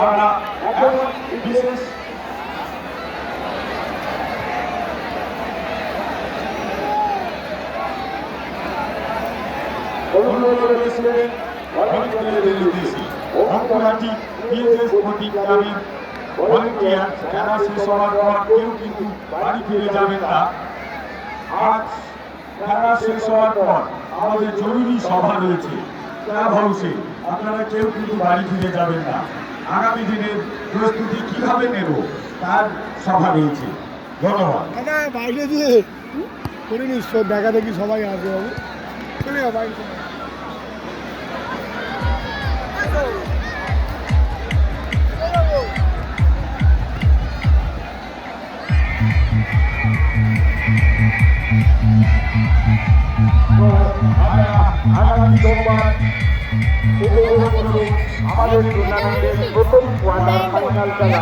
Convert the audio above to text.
আমরা এখন বিশেষ অনুরোধ করেছিলেন ভলেন্টিয়ারদের উদ্দেশ্যে অঙ্করাটি বিএসএস প্রতীক নামের ভলেন্টিয়ার খেলা শেষ হওয়ার পর কেউ কিন্তু বাড়ি ফিরে যাবেন না। আজ খেলা শেষ হওয়ার পর আমাদের জরুরি সভা রয়েছে ক্লাব হাউসে, আপনারা কেউ কিন্তু বাড়ি ফিরে যাবেন না। আগামী দিনের প্রস্তুতি কিভাবে নেব তার সভা রয়েছে। ধন্যবাদ। বাইরে দিয়ে করে নিশ্চয় দেখা দেখি সবাই আসবে বাবু। বাইরে আগামী সোমবার আমাদের টুর্নামেন্টের প্রথম কোয়ার্টার ফাইনাল খেলা